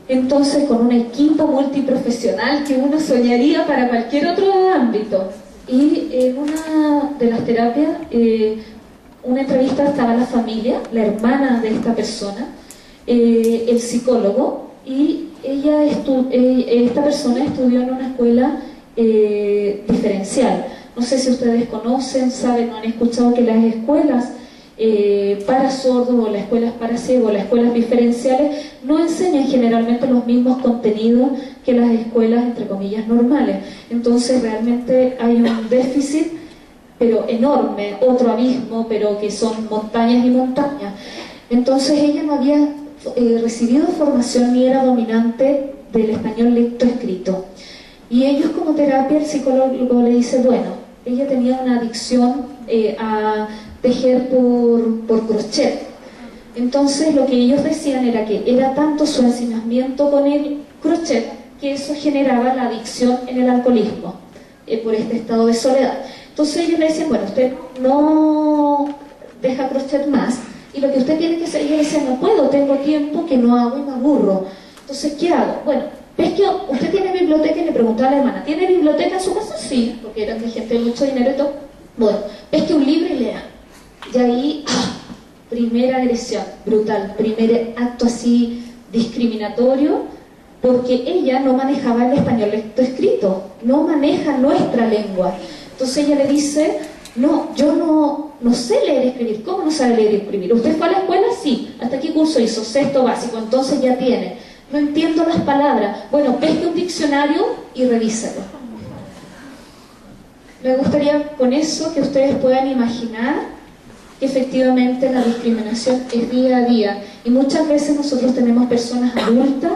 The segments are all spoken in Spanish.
entonces con un equipo multiprofesional que uno soñaría para cualquier otro ámbito. Y en una de las terapias, una entrevista, estaba la familia, la hermana de esta persona, el psicólogo, y esta persona estudió en una escuela diferencial. No sé si ustedes conocen, saben o han escuchado que las escuelas para sordos, o las escuelas para ciegos, las escuelas diferenciales no enseñan generalmente los mismos contenidos que las escuelas entre comillas normales. Entonces realmente hay un déficit pero enorme, otro abismo, pero que son montañas y montañas. Entonces ella no había recibido formación ni era dominante del español lectoescrito, y ellos como terapia, el psicólogo le dice, bueno, ella tenía una adicción a tejer por crochet. Entonces lo que ellos decían era que era tanto su ensimismamiento con el crochet que eso generaba la adicción en el alcoholismo, por este estado de soledad. Entonces ellos le decían, bueno, usted no deja crochet más, y lo que usted tiene que hacer, ella decía, no puedo, tengo tiempo que no hago y me aburro. Entonces, ¿qué hago? Bueno, ¿ves que usted tiene biblioteca? Y le preguntaba a la hermana, ¿tiene biblioteca en su casa? Sí, porque eran de gente de mucho dinero y todo. Bueno, ¿ves que un libro y lea? Y ahí, primera agresión, brutal, primer acto así discriminatorio, porque ella no manejaba el español lectoescrito, no maneja nuestra lengua. Entonces ella le dice, no, yo no sé leer y escribir. ¿Cómo no sabe leer y escribir? ¿Usted fue a la escuela? Sí. ¿Hasta qué curso hizo? Sexto básico, entonces ya tiene. No entiendo las palabras. Bueno, pesque un diccionario y revísalo. Me gustaría con eso que ustedes puedan imaginar que efectivamente la discriminación es día a día, y muchas veces nosotros tenemos personas adultas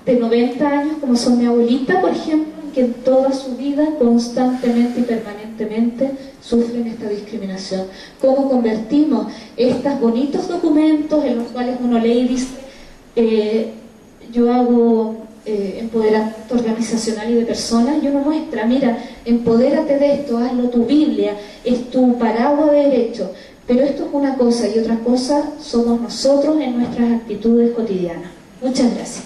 de 90 años, como son mi abuelita, por ejemplo, que en toda su vida constantemente y permanentemente sufren esta discriminación. ¿Cómo convertimos estos bonitos documentos en los cuales uno lee y dice, yo hago empoderamiento organizacional y de personas, y uno muestra, mira, empodérate de esto, hazlo tu Biblia, es tu paraguas de derecho, pero esto es una cosa, y otra cosa somos nosotros en nuestras actitudes cotidianas. Muchas gracias.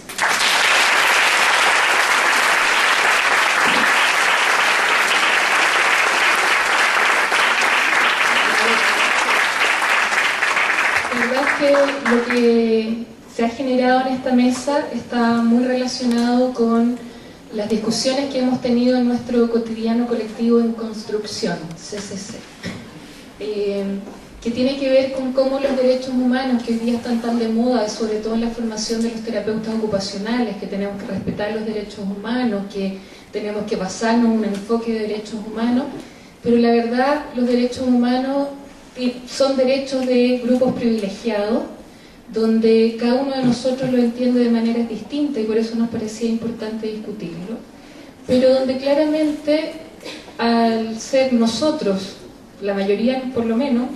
Lo que se ha generado en esta mesa está muy relacionado con las discusiones que hemos tenido en nuestro cotidiano colectivo en construcción, CCC, que tiene que ver con cómo los derechos humanos, que hoy día están tan de moda, sobre todo en la formación de los terapeutas ocupacionales, que tenemos que respetar los derechos humanos, que tenemos que basarnos en un enfoque de derechos humanos, pero la verdad, los derechos humanos son derechos de grupos privilegiados, donde cada uno de nosotros lo entiende de maneras distintas, y por eso nos parecía importante discutirlo, pero donde claramente, al ser nosotros, la mayoría por lo menos,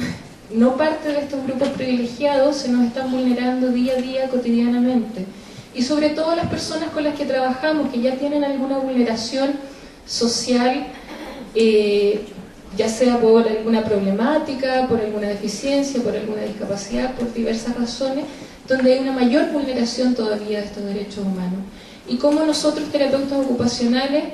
no parte de estos grupos privilegiados, se nos están vulnerando día a día, cotidianamente, y sobre todo las personas con las que trabajamos, que ya tienen alguna vulneración social, ya sea por alguna problemática, por alguna deficiencia, por alguna discapacidad, por diversas razones, donde hay una mayor vulneración todavía de estos derechos humanos. Y cómo nosotros, terapeutas ocupacionales,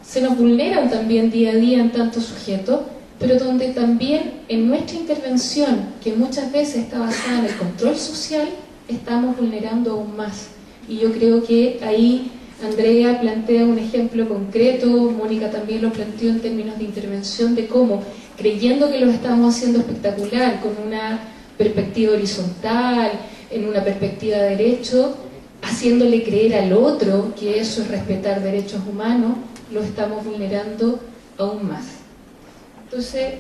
se nos vulneran también día a día en tantos sujetos, pero donde también en nuestra intervención, que muchas veces está basada en el control social, estamos vulnerando aún más. Y yo creo que ahí Andrea plantea un ejemplo concreto, Mónica también lo planteó en términos de intervención, de cómo, creyendo que lo estamos haciendo espectacular, con una perspectiva horizontal, en una perspectiva de derecho, haciéndole creer al otro que eso es respetar derechos humanos, lo estamos vulnerando aún más. Entonces,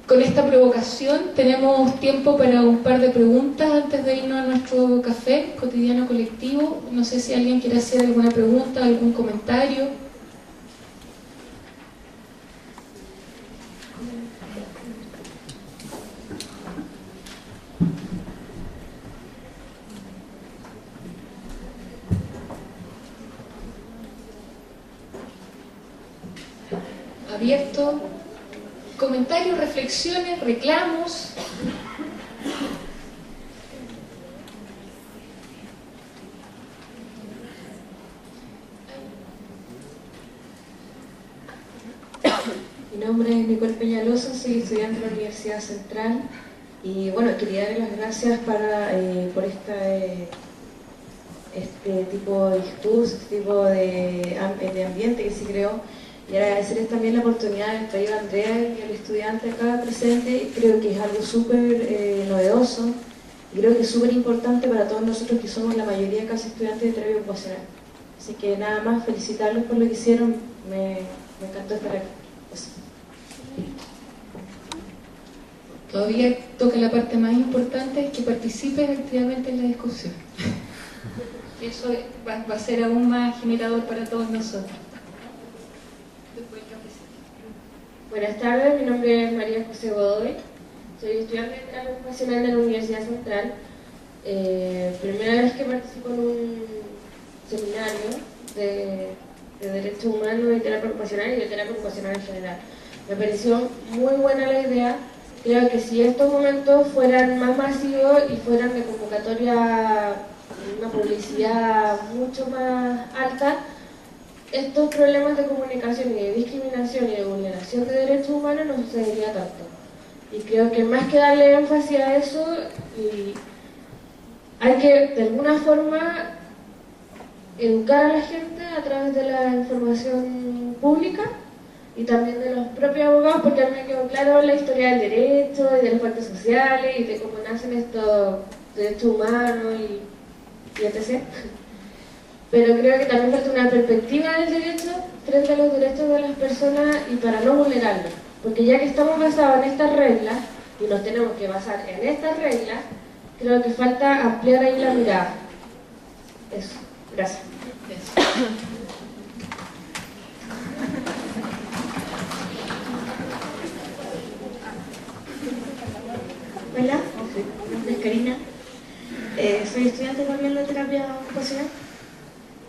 con esta provocación tenemos tiempo para un par de preguntas antes de irnos a nuestro café cotidiano colectivo. No sé si alguien quiere hacer alguna pregunta, algún comentario. Abierto. Comentarios, reflexiones, reclamos. Mi nombre es Nicole Peñalosa, soy estudiante de la Universidad Central y bueno, quería dar las gracias por este tipo de discurso, este tipo de ambiente que se creó, y agradecerles también la oportunidad de estar yo, Andrea, y al estudiante acá presente. Creo que es algo súper novedoso y creo que es súper importante para todos nosotros que somos la mayoría casi estudiantes de terapia ocupacional. Así que nada más, felicitarlos por lo que hicieron, me encantó estar aquí. Eso. Todavía toca la parte más importante, es que participen activamente en la discusión. Eso va a ser aún más generador para todos nosotros. Buenas tardes, mi nombre es María José Godoy, soy estudiante de terapia ocupacional de la Universidad Central. Primera vez que participo en un seminario de derechos humanos y terapia ocupacional y de terapia ocupacional en general. Me pareció muy buena la idea. Creo que si estos momentos fueran más masivos y fueran de convocatoria, una publicidad mucho más alta, estos problemas de comunicación y de discriminación y de vulneración de derechos humanos no sucedería tanto. Y creo que más que darle énfasis a eso, hay que de alguna forma educar a la gente a través de la información pública y también de los propios abogados, porque a mí me quedó claro la historia del derecho y de los pactos sociales y de cómo nacen estos derechos humanos y etc. Pero creo que también falta una perspectiva del derecho frente a los derechos de las personas y para no vulnerarlos. Porque ya que estamos basados en estas reglas y nos tenemos que basar en estas reglas, creo que falta ampliar ahí la mirada. Eso. Gracias. Hola, mi nombre es Karina. Soy estudiante también de terapia ocupacional.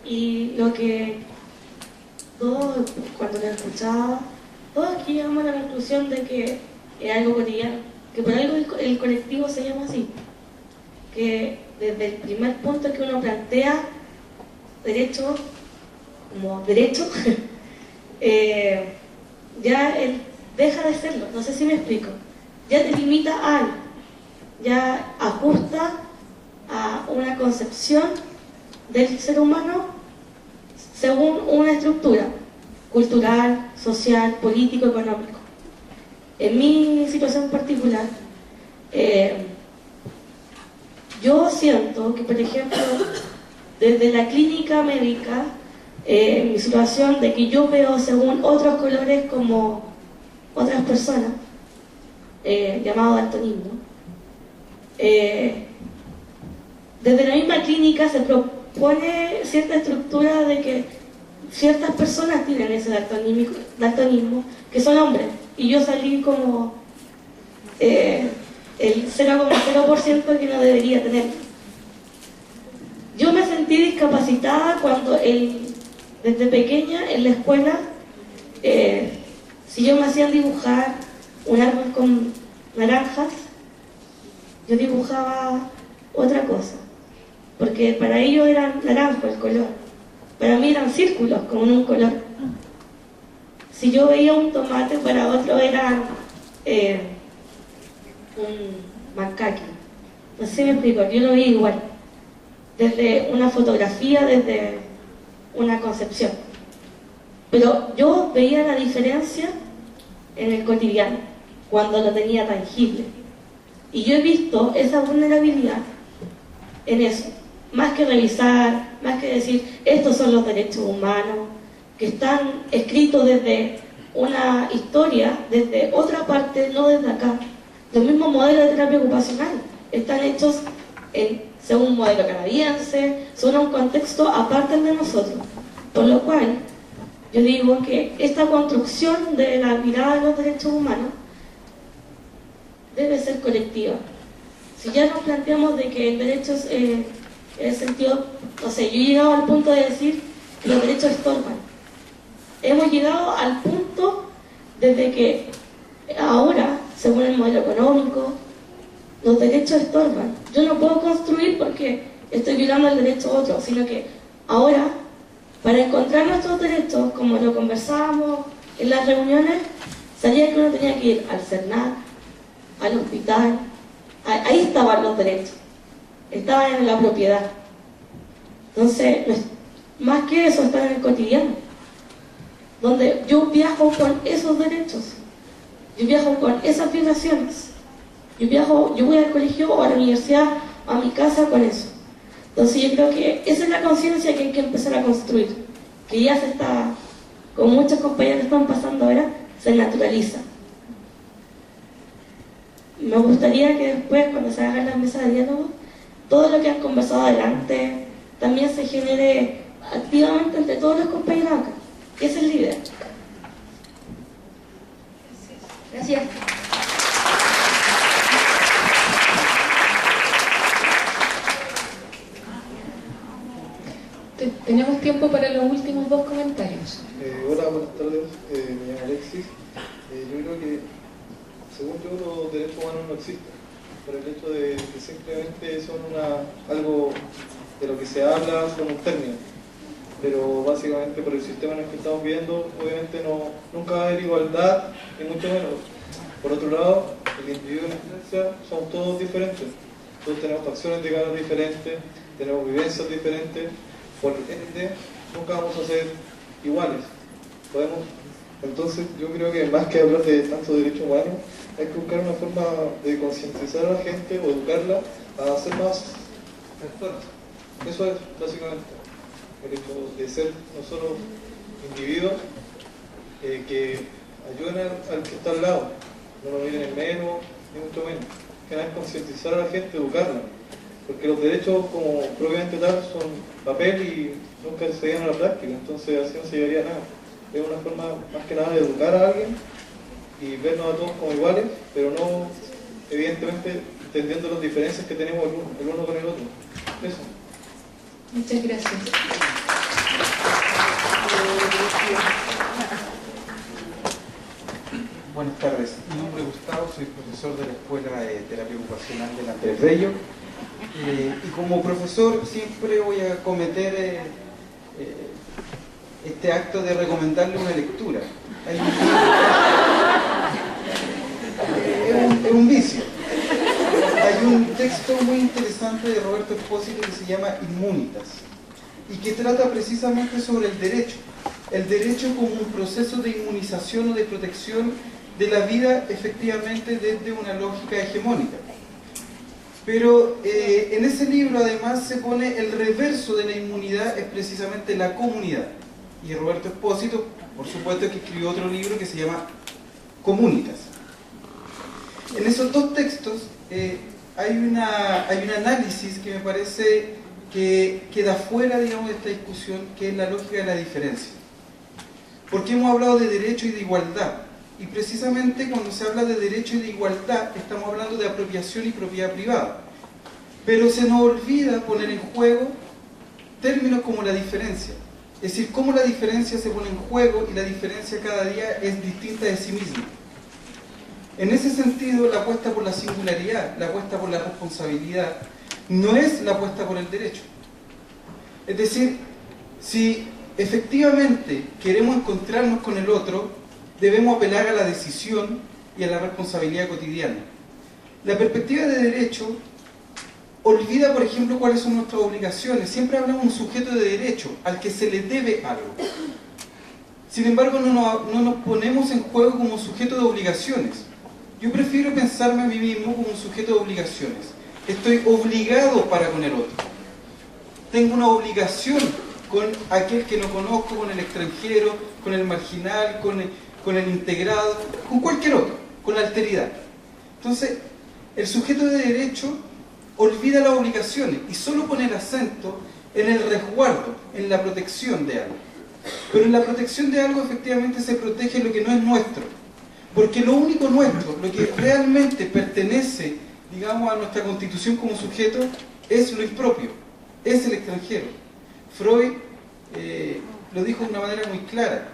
Y lo que todos, cuando lo escuchaba, todos aquí llegamos a la conclusión de que es algo cotidiano, que por algo el colectivo se llama así, que desde el primer punto que uno plantea derecho como derecho, ya él deja de serlo, no sé si me explico, ya te limita a algo, ya ajusta a una concepción del ser humano según una estructura cultural, social, político, económico. En mi situación particular, yo siento que, por ejemplo, desde la clínica médica, mi situación de que yo veo según otros colores como otras personas, llamado daltonismo, desde la misma clínica se propone cierta estructura de que ciertas personas tienen ese daltonismo, que son hombres, y yo salí como el 0,0% que no debería tener. Yo me sentí discapacitada cuando desde pequeña en la escuela, si yo me hacían dibujar un árbol con naranjas, yo dibujaba otra cosa, porque para ellos era naranjo el color, para mí eran círculos con un color. Si yo veía un tomate, para otro era un macaque. No sé si me explico, yo lo vi igual, desde una fotografía, desde una concepción. Pero yo veía la diferencia en el cotidiano, cuando lo tenía tangible. Y yo he visto esa vulnerabilidad en eso, más que revisar, más que decir, estos son los derechos humanos, que están escritos desde una historia, desde otra parte, no desde acá. Los mismos modelos de terapia ocupacional están hechos según un modelo canadiense, son un contexto aparte de nosotros. Por lo cual, yo digo que esta construcción de la mirada de los derechos humanos debe ser colectiva. Si ya nos planteamos de que el derecho es, en el sentido, no sé, yo he llegado al punto de decir que los derechos estorban. Hemos llegado al punto desde que ahora, según el modelo económico, los derechos estorban. Yo no puedo construir porque estoy violando el derecho a otro, sino que ahora, para encontrar nuestros derechos, como lo conversábamos en las reuniones, Sabía que uno tenía que ir al CERNAC, al hospital, ahí estaban los derechos, estaban en la propiedad. Entonces, más que eso, están en el cotidiano, donde yo viajo con esos derechos, yo viajo con esas violaciones, yo voy al colegio o a la universidad, a mi casa con eso. Entonces yo creo que esa es la conciencia que hay que empezar a construir, que ya se está, con muchos compañeros que están pasando ahora, se naturaliza. Me gustaría que después, cuando se hagan las mesas de diálogo, todo lo que han conversado adelante también se genere activamente entre todos los compañeros acá. Esa es la idea. Gracias. Tenemos tiempo para los últimos 2 comentarios. Hola, buenas tardes. Me llamo Alexis. Yo creo que, según yo, los derechos humanos no existen, por el hecho de que simplemente son algo de lo que se habla, son un término. Pero básicamente por el sistema en el que estamos viviendo, obviamente nunca va a haber igualdad, ni mucho menos. Por otro lado, el individuo y la iglesia son todos diferentes. Todos tenemos facciones de cara diferentes, tenemos vivencias diferentes. Por ende, nunca vamos a ser iguales. Entonces, yo creo que más que hablar de tanto derecho humano, hay que buscar una forma de concientizar a la gente o educarla a ser más personas. Eso es básicamente el hecho de ser nosotros individuos que ayuden al que está al lado, no lo miren en menos, ni mucho menos. Que nada es concientizar a la gente, educarla. Porque los derechos, como propiamente tal, son papel y nunca se llevan a la práctica, entonces así no se llevaría a nada. Es una forma más que nada de educar a alguien y vernos a todos como iguales, pero no, evidentemente, entendiendo las diferencias que tenemos el uno con el otro. Eso. Muchas gracias. Buenas tardes, mi nombre es Gustavo, soy profesor de la Escuela de Terapia Ocupacional del Andrés Bello. Y como profesor siempre voy a cometer este acto de recomendarle una lectura. Es un vicio. Hay un texto muy interesante de Roberto Espósito que se llama Inmunitas y que trata precisamente sobre el derecho como un proceso de inmunización o de protección de la vida efectivamente desde una lógica hegemónica. Pero en ese libro además se pone el reverso de la inmunidad, es precisamente la comunidad. Y Roberto Espósito, por supuesto, que escribió otro libro que se llama Comunitas. En esos 2 textos hay un análisis que me parece que queda fuera, digamos, de esta discusión, que es la lógica de la diferencia. Porque hemos hablado de derecho y de igualdad. Y precisamente cuando se habla de derecho y de igualdad, estamos hablando de apropiación y propiedad privada. Pero se nos olvida poner en juego términos como la diferencia. Es decir, cómo la diferencia se pone en juego y la diferencia cada día es distinta de sí misma. En ese sentido, la apuesta por la singularidad, la apuesta por la responsabilidad, no es la apuesta por el derecho. Es decir, si efectivamente queremos encontrarnos con el otro, debemos apelar a la decisión y a la responsabilidad cotidiana. La perspectiva de derecho olvida, por ejemplo, cuáles son nuestras obligaciones. Siempre hablamos de un sujeto de derecho al que se le debe algo. Sin embargo, no nos ponemos en juego como un sujeto de obligaciones. Yo prefiero pensarme a mí mismo como un sujeto de obligaciones. Estoy obligado para con el otro. Tengo una obligación con aquel que no conozco, con el extranjero, con el marginal, con el integrado, con cualquier otro, con la alteridad. Entonces, el sujeto de derecho olvida las obligaciones y solo pone el acento en el resguardo, en la protección de algo. Pero en la protección de algo efectivamente se protege lo que no es nuestro. Porque lo único nuestro, lo que realmente pertenece, digamos, a nuestra constitución como sujeto, es lo impropio, es el extranjero. Freud lo dijo de una manera muy clara.